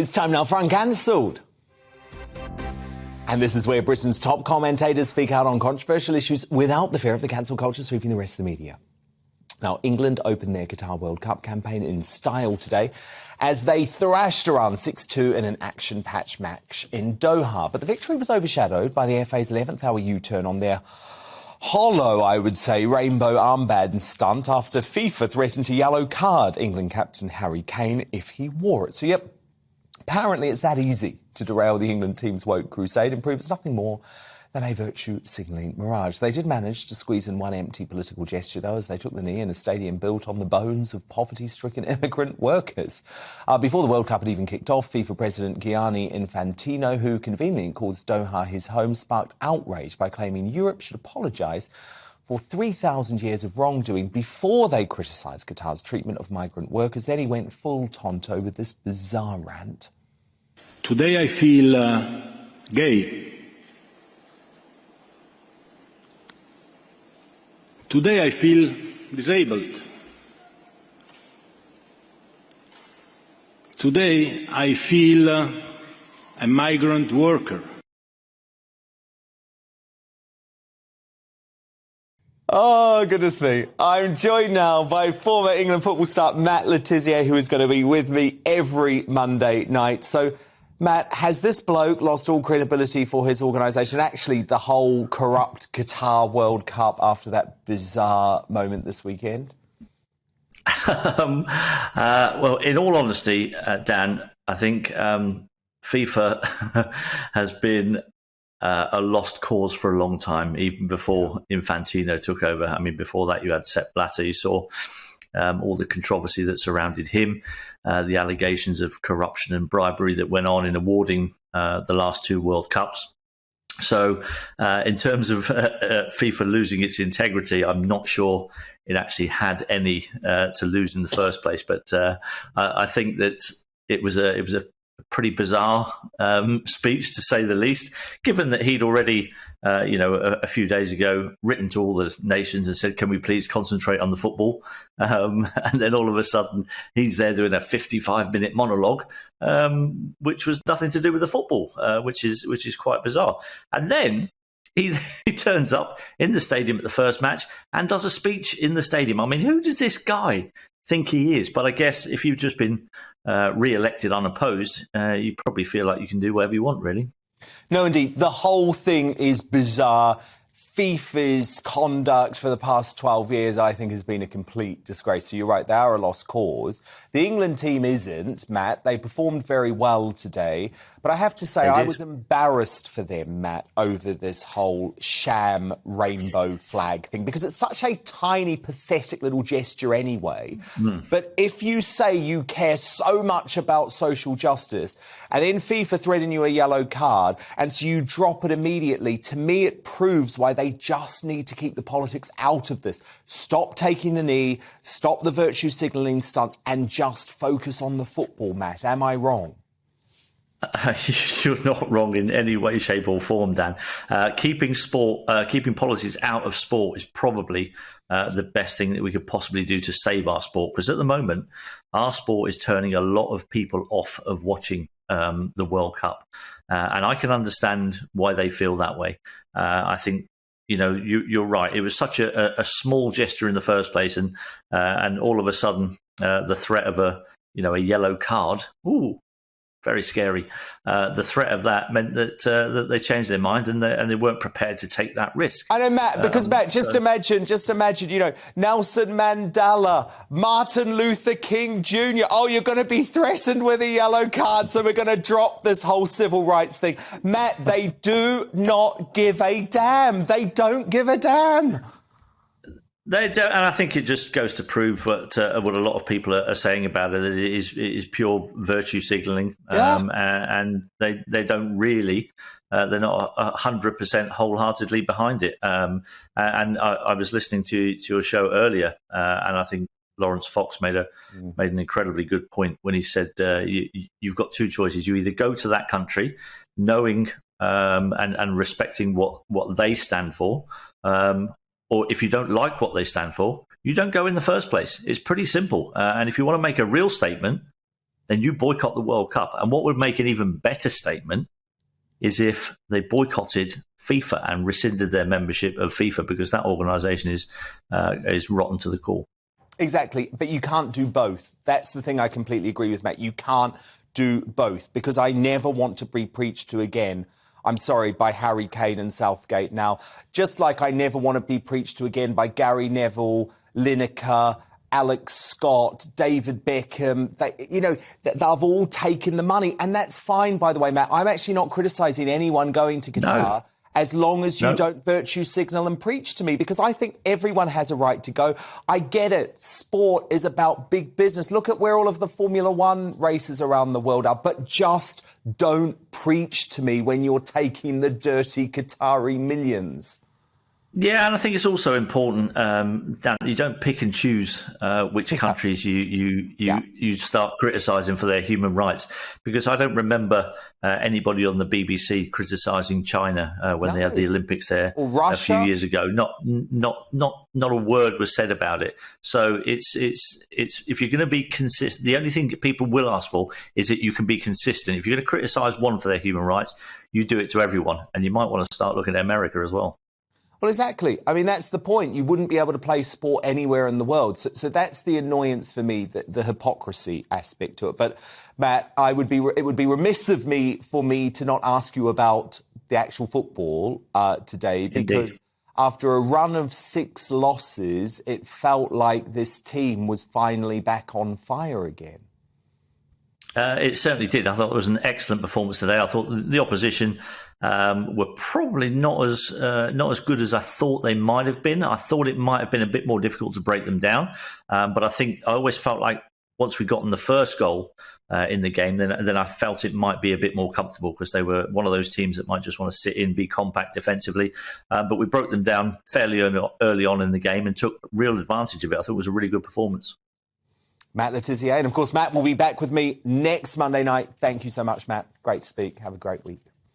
It's time now for Uncancelled. And this is where Britain's top commentators speak out on controversial issues without the fear of the cancel culture sweeping the rest of the media. Now, England opened their Qatar World Cup campaign in style today as they thrashed Iran 6-2 in an action-packed match in Doha. But the victory was overshadowed by the FA's 11th hour U-turn on their hollow, I would say, rainbow armband stunt after FIFA threatened to yellow card England captain Harry Kane if he wore it. So, yep, apparently it's that easy to derail the England team's woke crusade and prove it's nothing more than a virtue-signalling mirage. They did manage to squeeze in one empty political gesture, though, as they took the knee in a stadium built on the bones of poverty-stricken immigrant workers. Before the World Cup had even kicked off, FIFA President Gianni Infantino, who conveniently calls Doha his home, sparked outrage by claiming Europe should apologise for 3,000 years of wrongdoing before they criticised Qatar's treatment of migrant workers. Then he went full tonto with this bizarre rant. Today I feel gay. Today I feel disabled. Today I feel a migrant worker. Oh, goodness me. I'm joined now by former England football star Matt Le Tissier, who is going to be with me every Monday night. So, Matt, has this bloke lost all credibility for his organisation? Actually, the whole corrupt Qatar World Cup after that bizarre moment this weekend? Well, in all honesty, Dan, I think FIFA has been a lost cause for a long time, even before Infantino took over. I mean, before that, you had Sepp Blatter. You saw all the controversy that surrounded him, the allegations of corruption and bribery that went on in awarding the last two World Cups. So in terms of FIFA losing its integrity, I'm not sure it actually had any to lose in the first place. But I think that it was a pretty bizarre speech, to say the least, given that he'd already, a few days ago written to all the nations and said, can we please concentrate on the football? And then all of a sudden he's there doing a 55-minute monologue, which was nothing to do with the football, which is quite bizarre. And then he turns up in the stadium at the first match and does a speech in the stadium. I mean, who does this guy think he is? But I guess if you've just been re-elected unopposed, you probably feel like you can do whatever you want, really. No, indeed. The whole thing is bizarre. FIFA's conduct for the past 12 years, I think, has been a complete disgrace. So you're right, they are a lost cause. The England team isn't, Matt. They performed very well today. But I have to say, I was embarrassed for them, Matt, over this whole sham rainbow flag thing, because it's such a tiny, pathetic little gesture anyway. But if you say you care so much about social justice, and then FIFA threaten you a yellow card, and so you drop it immediately, to me it proves why they just need to keep the politics out of this. Stop taking the knee, stop the virtue signalling stunts, and just focus on the football, Matt. Am I wrong? You're not wrong in any way, shape or form, Dan. Keeping politics out of sport is probably the best thing that we could possibly do to save our sport, because at the moment our sport is turning a lot of people off of watching the World Cup, and I can understand why they feel that way. I think, you're right. It was such a small gesture in the first place, and all of a sudden the threat of a yellow card. Ooh. Very scary. The threat of that meant that they changed their mind and they weren't prepared to take that risk. I know, Matt, because Matt, just imagine, Nelson Mandela, Martin Luther King Jr. Oh, you're going to be threatened with a yellow card, so we're going to drop this whole civil rights thing. Matt, they do not give a damn. They don't give a damn. They don't, and I think it just goes to prove what a lot of people are saying about it. That it is pure virtue signalling, and they don't really. They're not 100% wholeheartedly behind it. And I was listening to your show earlier, and I think Lawrence Fox made an incredibly good point when he said you've got two choices. You either go to that country knowing and respecting what they stand for. Or if you don't like what they stand for, you don't go in the first place. It's pretty simple. And if you want to make a real statement, then you boycott the World Cup. And what would make an even better statement is if they boycotted FIFA and rescinded their membership of FIFA, because that organisation is rotten to the core. Exactly, but you can't do both. That's the thing I completely agree with, Matt. You can't do both, because I never want to be preached to again, I'm sorry, by Harry Kane and Southgate. Now, just like I never want to be preached to again by Gary Neville, Lineker, Alex Scott, David Beckham, they've all taken the money. And that's fine, by the way, Matt. I'm actually not criticising anyone going to Qatar. As long as you don't virtue signal and preach to me, because I think everyone has a right to go. I get it. Sport is about big business. Look at where all of the Formula One races around the world are. But just don't preach to me when you're taking the dirty Qatari millions. Yeah, and I think it's also important, Dan, you don't pick and choose which countries you start criticising for their human rights, because I don't remember anybody on the BBC criticising China when they had the Olympics there a few years ago. Not a word was said about it. So it's if you're going to be consistent, the only thing that people will ask for is that you can be consistent. If you're going to criticise one for their human rights, you do it to everyone, and you might want to start looking at America as well. Well, exactly. I mean, that's the point. You wouldn't be able to play sport anywhere in the world. So that's the annoyance for me, the hypocrisy aspect to it. But, Matt, it would be remiss of me to not ask you about the actual football today, because after a run of 6 losses, it felt like this team was finally back on fire again. It certainly did. I thought it was an excellent performance today. I thought the opposition were probably not as good as I thought they might have been. I thought it might have been a bit more difficult to break them down. But I always felt like once we got in the first goal in the game, then I felt it might be a bit more comfortable, because they were one of those teams that might just want to sit in, be compact defensively. But we broke them down fairly early on in the game and took real advantage of it. I thought it was a really good performance. Matt Le Tissier. And, of course, Matt will be back with me next Monday night. Thank you so much, Matt. Great to speak. Have a great week.